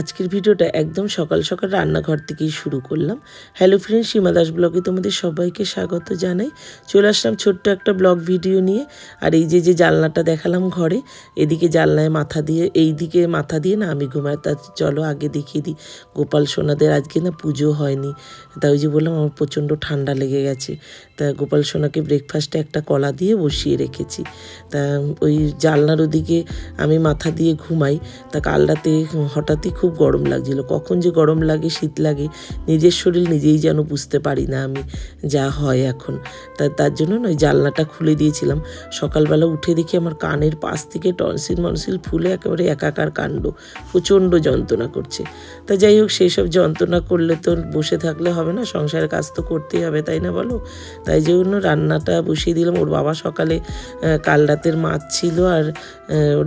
আজকের ভিডিওটা একদম সকাল সকাল রান্নাঘর থেকেই শুরু করলাম। হ্যালো ফ্রেন্ডস, সীমা দাস ব্লগে তোমাদের সবাইকে স্বাগত জানাই। চলে আসলাম ছোট্ট একটা ব্লগ ভিডিও নিয়ে। আর এই যে জানলাটা দেখালাম ঘরে, এদিকে জানলায় মাথা দিয়ে, এই দিকে মাথা দিয়ে না আমি ঘুমাই। তা চলো আগে দেখিয়ে দিই। গোপাল সোনাদের আজকে না পুজো হয়নি, তা ওই যে বললাম আমার প্রচণ্ড ঠান্ডা লেগে গেছে। তা গোপাল সোনাকে ব্রেকফাস্টে একটা কলা দিয়ে বসিয়ে রেখেছি। তা ওই জানলার ওদিকে আমি মাথা দিয়ে ঘুমাই। তা কাল রাতে হঠাৎই খুব গরম লাগছিল। কখন যে গরম লাগে শীত লাগে নিজের শরীর নিজেই যেন বুঝতে পারি না আমি, যা হয় এখন। তার জন্য ওই জানলাটা খুলে দিয়েছিলাম। সকালবেলা উঠে দেখি আমার কানের পাশ থেকে টনসিল ফুলে একেবারে একাকার কাণ্ড, প্রচণ্ড যন্ত্রণা করছে। তা যাই হোক, সেই সব যন্ত্রণা করলে তো বসে থাকলে হবে না, সংসারের কাজ তো করতেই হবে, তাই না বলো? তাই জন্য রান্নাটা বসিয়ে দিলাম। ওর বাবা সকালে কাল রাতের মাছ ছিল আর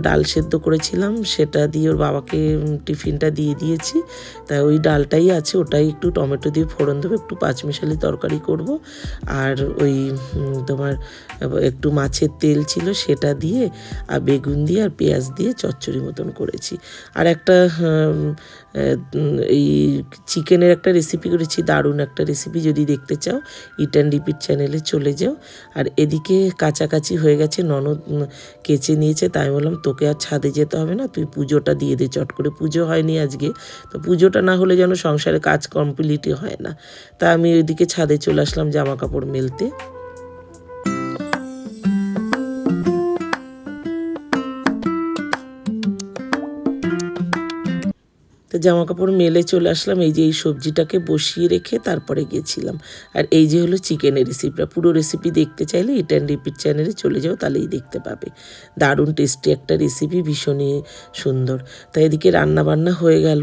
ডাল সেদ্ধ করেছিলাম, সেটা দিয়ে ওর বাবাকে টিফিনটা দিয়ে দিয়েছি। তাই ওই ডালটাই আছে, ওটাই একটু টমেটো দিয়ে ফোড়ন দেবো, একটু পাঁচমিশালি তরকারি করব। আর ওই তোমার একটু মাছের তেল ছিল সেটা দিয়ে, আর বেগুন দিয়ে আর পেঁয়াজ দিয়ে চচ্চড়ি মতন করেছি। আর একটা এই চিকেনের একটা রেসিপি করেছি, দারুণ একটা রেসিপি। যদি দেখতে চাও ইট অ্যান্ড রিপিট চ্যানেলে চলে যাও। আর এদিকে কাছাকাছি হয়ে গেছে, ননদ কেচে নিয়েছে। তাই বললাম তোকে আর ছাদে যেতে হবে না, তুই পুজোটা দিয়ে দে চট করে। পুজো হয়নি আজকে, তো পুজোটা না হলে যেন সংসারে কাজ কমপ্লিটই হয় না। তা আমি ওইদিকে ছাদে চলে আসলাম জামা কাপড় মেলতে। তো জামা কাপড় মেলে চলে আসলাম। এই যে এই সবজিটাকে বসিয়ে রেখে তারপরে গেছিলাম। আর এই যে হলো চিকেনের রেসিপিটা। পুরো রেসিপি দেখতে চাইলে ইট অ্যান্ড রিপিট চ্যানেলে চলে যাও, তাহলেই দেখতে পাবে। দারুণ টেস্টি একটা রেসিপি, ভীষণই সুন্দর। তাই এদিকে রান্না বান্না হয়ে গেল।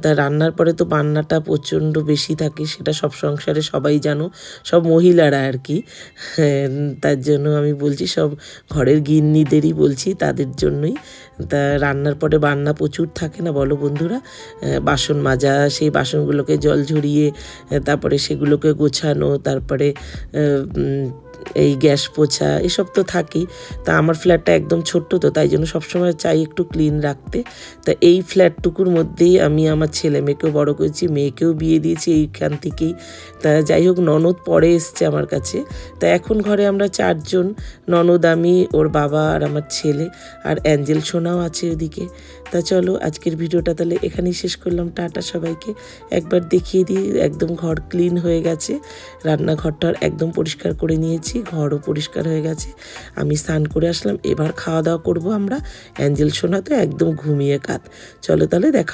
তা রান্নার পরে তো বান্নাটা প্রচণ্ড বেশি থাকে, সেটা সব সংসারে সবাই জানো, সব মহিলারা আর কি। তার জন্য আমি বলছি, সব ঘরের গিন্নিদেরই বলছি, তাদের জন্যই। তা রান্নার পরে বান্না প্রচুর থাকে না বলো বন্ধুরা? বাসন মাজা, সেই বাসনগুলোকে জল ঝরিয়ে তারপরে সেগুলোকে গোছানো, তারপরে এই গ্যাস পোছা, এসব তো থাকেই। তা আমার ফ্ল্যাটটা একদম ছোট্ট, তো তাই জন্য সবসময় চাই একটু ক্লিন রাখতে। তা এই ফ্ল্যাটটুকুর মধ্যেই আমি আমার ছেলে মেয়েকেও বড় করেছি, মেয়েকেও বিয়ে দিয়েছি এইখান থেকেই। তা যাই হোক, ননদ পরে এসছে আমার কাছে। তা এখন ঘরে আমরা 4 জন, ননদ, আমি, ওর বাবা আর আমার ছেলে, আর অ্যাঞ্জেল সোনাও আছে ওদিকে। তা চলো আজকের ভিডিওটা তাহলে এখানেই শেষ করলাম। টাটা সবাইকে। একবার দেখিয়ে দিই, একদম ঘর ক্লিন হয়ে গেছে। রান্নাঘরটা একদম পরিষ্কার করে নিয়েছি, ঘরও পরিষ্কার হয়ে গেছে। আমি স্নান করে আসলাম, এবার খাওয়া দাওয়া করবো আমরা। অ্যাঞ্জেল সোনা তো একদম ঘুমিয়ে কাত। চলো তাহলে দেখা